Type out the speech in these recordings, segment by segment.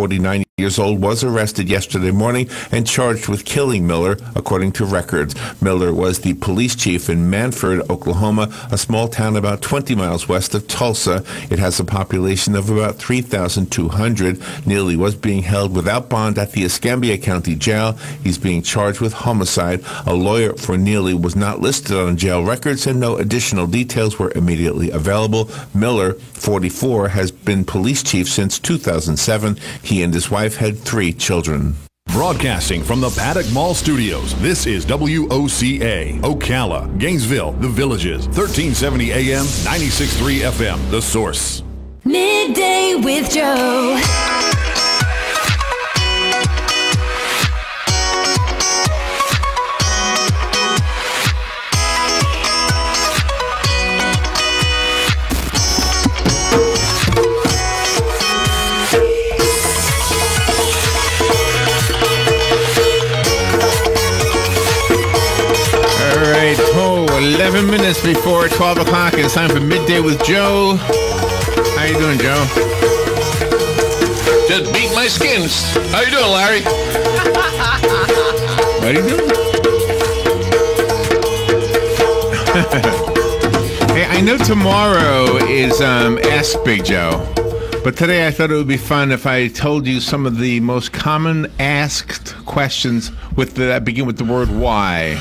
49 years old, was arrested yesterday morning and charged with killing Miller, according to records. Miller was the police chief in Manford, Oklahoma, a small town about 20 miles west of Tulsa. It has a population of about 3,200. Neely was being held without bond at the Escambia County Jail. He's being charged with homicide. A lawyer for Neely was not listed on jail records, and no additional details were immediately available. Miller, 44, has been police chief since 2007. He and his wife had 3 children. Broadcasting from the Paddock Mall Studios, this is WOCA, Ocala, Gainesville, The Villages, 1370 AM, 96.3 FM, The Source. Midday with Joe. All right, 11 minutes before 12 o'clock. It's time for Midday with Joe. How you doing, Joe? Just beat my skins. How you doing, Larry? What are you doing? Hey, I know tomorrow is Ask Big Joe, but today I thought it would be fun if I told you some of the most common asked questions that begin with the word why.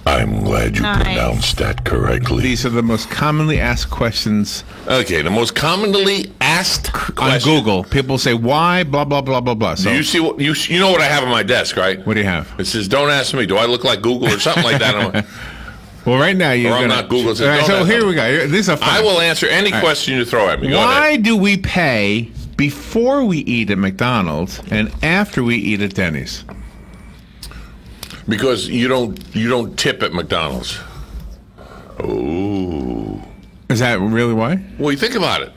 I'm glad you pronounced that correctly. These are the most commonly asked questions. Okay, the most commonly asked On question. Google, people say, why, blah, blah, blah, blah, blah. So, Do you see what you know what I have on my desk, right? what do you have? It says, "Don't ask me. Do I look like Google or something like that?" Well, right now you're Or I'm gonna, not Google. It says, All right, "Don't so ask here me." we go. These are fun. I will answer any question you throw at me. Go Why ahead. do we pay before we eat at McDonald's and after we eat at Denny's? Because you don't tip at McDonald's. Oh. Is that really why? Well, you think about it.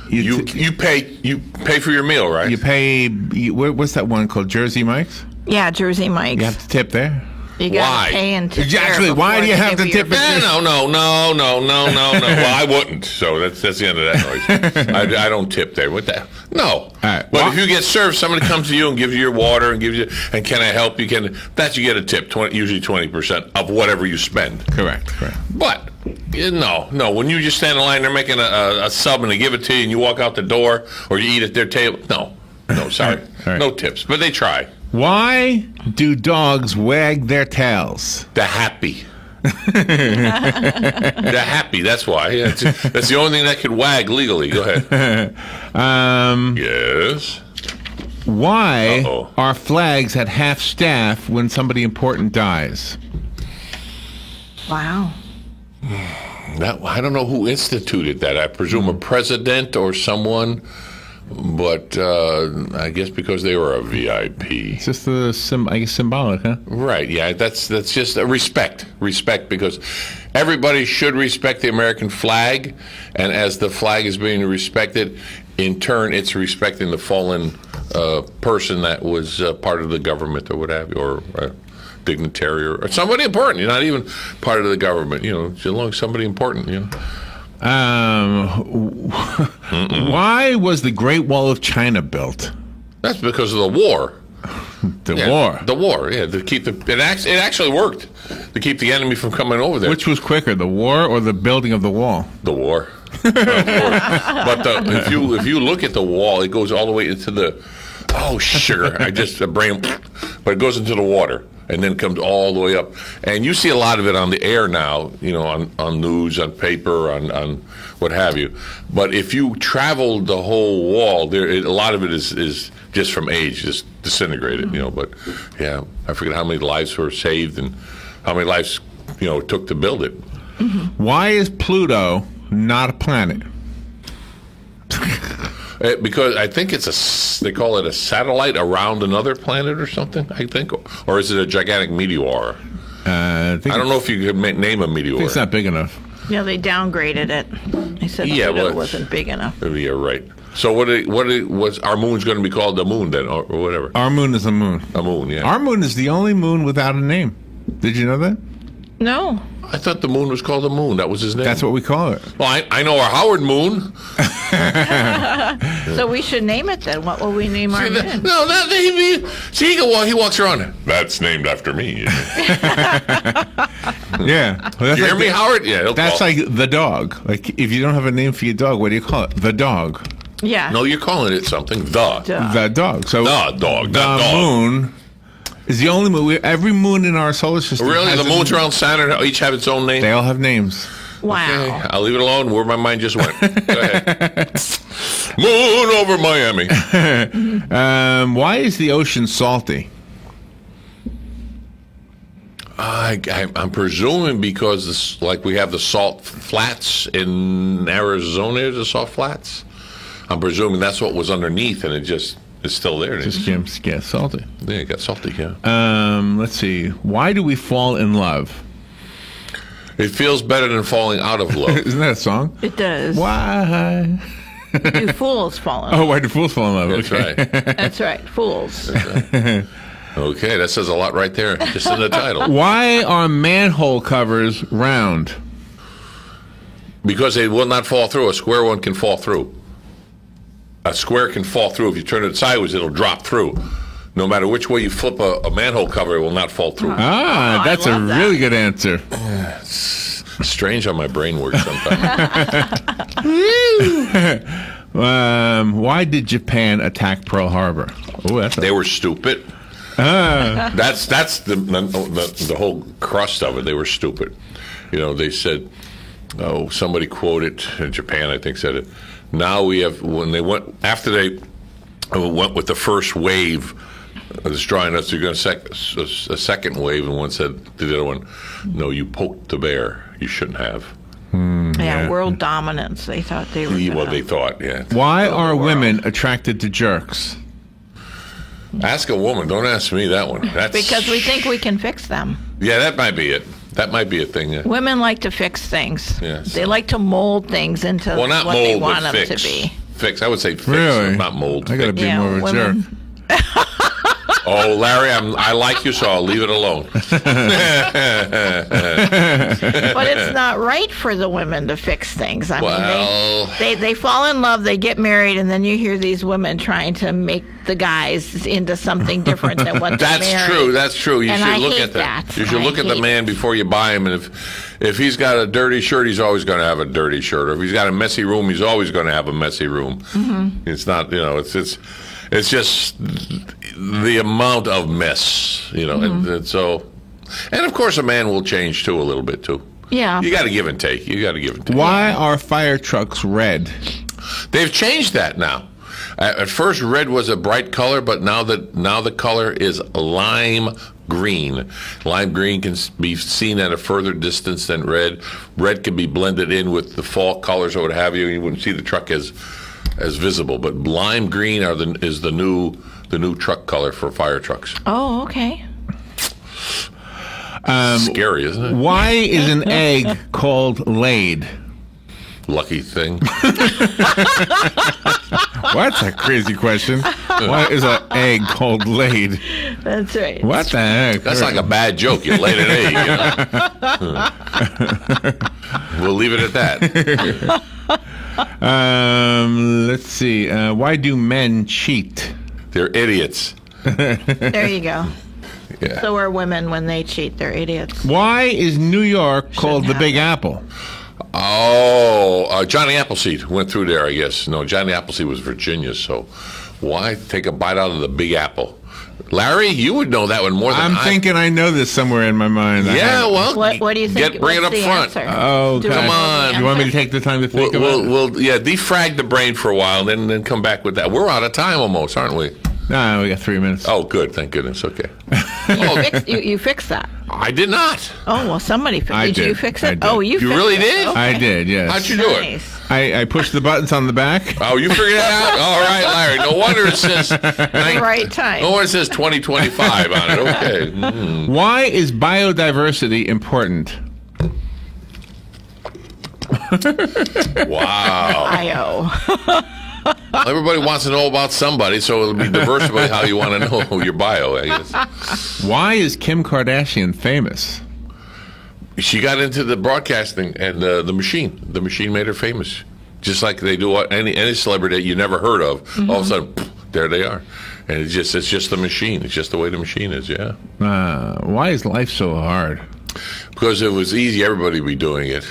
You pay for your meal, right? You pay. What's that one called? Jersey Mike's. Yeah, Jersey Mike's. You have to tip there. You Why? gotta pay and tip Exactly. there Why do you before have they to give tip you it? No. Well, I wouldn't. So that's the end of that noise. I don't tip there. What the? No. All right. But if you get served, somebody comes to you and gives you your water and gives you, and can I help you? You get a tip, usually 20% of whatever you spend. Correct. But no. When you just stand in line, they're making a sub and they give it to you, and you walk out the door or you eat at their table. No, sorry, All right. no tips. But they try. Why do dogs wag their tails? They're happy. They're happy. That's why. That's the only thing that could wag legally. Go ahead. Yes. Why Uh-oh. are flags at half staff when somebody important dies? Wow. I don't know who instituted that. I presume a president or someone, but I guess because they were a VIP. It's just I guess symbolic, huh? Right, yeah, that's just a respect, because everybody should respect the American flag, and as the flag is being respected, in turn, it's respecting the fallen person that was part of the government or what have you, or dignitary or somebody important. You're not even part of the government, as long as somebody important, Why was the Great Wall of China built? That's because of the war. The war, yeah. To keep it actually worked to keep the enemy from coming over there. Which was quicker, the war or the building of the wall? The war. But if you look at the wall, it goes all the way into the sugar. But it goes into the water and then comes all the way up. And you see a lot of it on the air now, on news, on paper, on what have you. But if you travel the whole wall, a lot of it is just from age, just disintegrated, But yeah, I forget how many lives were saved and how many lives, it took to build it. Why is Pluto not a planet? Because I think they call it a satellite around another planet or something, I think. Or is it a gigantic meteor? I don't know if you could name a meteor. I think it's not big enough. Yeah, they downgraded it. They said Pluto wasn't big enough. Yeah, right. So what was our moon's going to be called the moon then, or whatever? Our moon is a moon. A moon, yeah. Our moon is the only moon without a name. Did you know that? No. I thought the moon was called the Moon. That was his name. That's what we call it. Well, I know our Howard Moon. So we should name it then. What will we name our moon? He walks around. That's named after me. Yeah. Well, You hear me, Howard? Yeah. That's like the dog. Like, if you don't have a name for your dog, what do you call it? The dog. Yeah. No, you're calling it something. The dog. So dog. The moon is the only moon. Every moon in our solar system. Really? The moons around Saturn each have its own name? They all have names. Wow. Okay, I'll leave it alone where my mind just went. Go ahead. Moon over Miami. Why is the ocean salty? I'm presuming because, like, we have the salt flats in Arizona, the salt flats. I'm presuming that's what was underneath, and it just is still there. Just get salty. Yeah, it got salty, yeah. Let's see. Why do we fall in love? It feels better than falling out of love. Isn't that a song? It does. Why? Do fools fall in love? Oh, why do fools fall in love? That's right. That's right. Fools. Okay, that says a lot right there, just in the title. Why are manhole covers round? Because they will not fall through. A square one can fall through. A square can fall through. If you turn it sideways, it'll drop through. No matter which way you flip a manhole cover, it will not fall through. That's a really good answer. It's strange how my brain works sometimes. Why did Japan attack Pearl Harbor? They were stupid. That's the whole crust of it. They were stupid. You know, they said, somebody quoted in Japan, I think, said it. Now we have, after they went with the first wave destroying us, you're going to a second wave, and one said to the other one, no, you poked the bear. You shouldn't have. Yeah, world dominance. They thought they were. Well, they thought, yeah. Why are women attracted to jerks? Ask a woman. Don't ask me that one. That's because we think we can fix them. Yeah, that might be it. That might be a thing. Yeah. Women like to fix things. Yes. They like to mold things into not what mold, they want but them fix. to be. Fix. I would say fix, Really? not mold. I got to Fix. be more of a jerk. Oh, Larry, I like you, so I'll leave it alone. But it's not right for the women to fix things. I mean, they fall in love, they get married, and then you hear these women trying to make the guys into something different than what they're married. That's true. You And should I look hate at that. that. You should look at the man before you buy him, and if he's got a dirty shirt, he's always going to have a dirty shirt. Or if he's got a messy room, he's always going to have a messy room. Mm-hmm. It's not, it's just the amount of mess, Mm-hmm. and so, and of course, a man will change too a little bit too. Yeah, you got to give and take. Why are fire trucks red? They've changed that now. At first, red was a bright color, but now the color is lime green. Lime green can be seen at a further distance than red. Red can be blended in with the fall colors or what have you. You wouldn't see the truck as visible, but lime green is the new truck color for fire trucks. Oh, okay. Scary, isn't it? Why is an egg called laid? Lucky thing. What's a crazy question? Why is an egg called laid? That's right. What the heck? That's like a bad joke. You laid an egg. We'll leave it at that. Let's see. Why do men cheat? They're idiots. There you go. Yeah. So are women when they cheat. They're idiots. Why is New York called the Big Apple? Oh, Johnny Appleseed went through there, I guess. No, Johnny Appleseed was Virginia, so why take a bite out of the Big Apple? Larry, you would know that one more than I'm thinking I know this somewhere in my mind. Yeah, well, what do you think? Bring it up front. Oh, okay. Come on. You want me to take the time to think about it? We'll defrag the brain for a while, and then come back with that. We're out of time almost, aren't we? No, we got 3 minutes. Oh, good. Thank goodness. Okay. You fixed that. I did not. Oh, well, somebody fixed it. Did you fix it? Oh, you fixed really it. did? Okay. I did, yes. How'd you do it? I pushed the buttons on the back. Oh, you figured it out? All right, Larry. No wonder it says... right time. No wonder it says 2025 on it. Okay. Mm-hmm. Why is biodiversity important? Wow. Everybody wants to know about somebody, so it'll be diversify how you want to know your bio, I guess. Why is Kim Kardashian famous? She got into the broadcasting and the machine. The machine made her famous. Just like they do any celebrity that you never heard of. All of a sudden, there they are. And it's just the machine. It's just the way the machine is, yeah. Why is life so hard? Because if it was easy, everybody would be doing it.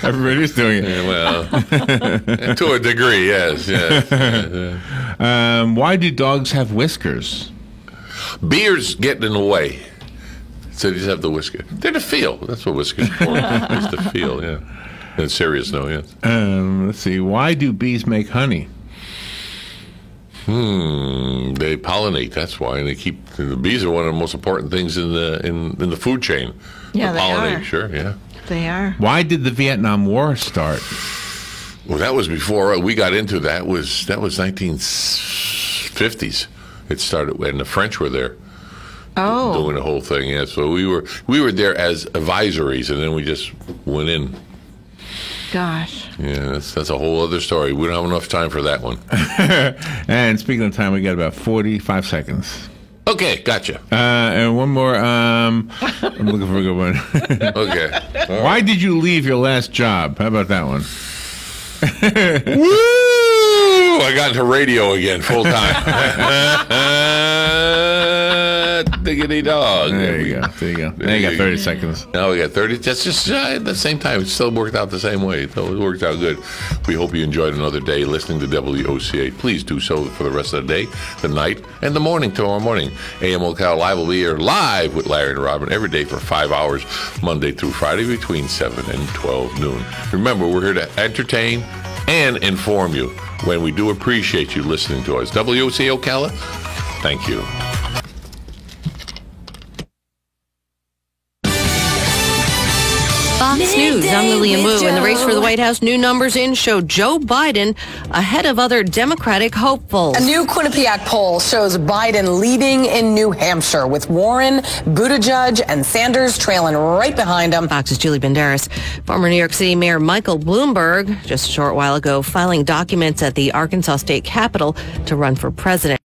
Everybody's doing it. Yeah, well, to a degree, yes. Why do dogs have whiskers? Beards get in the way. So you just have the whisker. They're to feel. That's what whiskers are for. It's to feel, yeah. In serious, no, yes. Let's see. Why do bees make honey? They pollinate. That's why, and they keep. The bees are one of the most important things in the food chain. Yeah, they pollinate. are. Sure, yeah. They are. Why did the Vietnam War start? Well, that was before we got into that. Was 1950s. It started when the French were there. Oh. Doing the whole thing, yeah. So we were there as advisories, and then we just went in. Gosh. Yeah, that's a whole other story. We don't have enough time for that one. And speaking of time, we got about 45 seconds. Okay, gotcha. And one more. I'm looking for a good one. Okay. Right. Why did you leave your last job? How about that one? Woo! I got into radio again, full time. Diggity dog. There you go. Now you got 30 seconds. Now we got 30. That's just at the same time. It still worked out the same way. So it worked out good. We hope you enjoyed another day listening to WOCA. Please do so for the rest of the day, the night, and the morning tomorrow morning. AM Ocala Live will be here live with Larry and Robin every day for 5 hours, Monday through Friday between 7 and 12 noon. Remember, we're here to entertain and inform you. When we do appreciate you listening to us. WOCA Ocala, thank you. Fox News, I'm Lillian Wu. In the race for the White House, new numbers in show Joe Biden ahead of other Democratic hopefuls. A new Quinnipiac poll shows Biden leading in New Hampshire, with Warren, Buttigieg, and Sanders trailing right behind him. Fox's Julie Banderas. Former New York City Mayor Michael Bloomberg, just a short while ago, filing documents at the Arkansas State Capitol to run for president.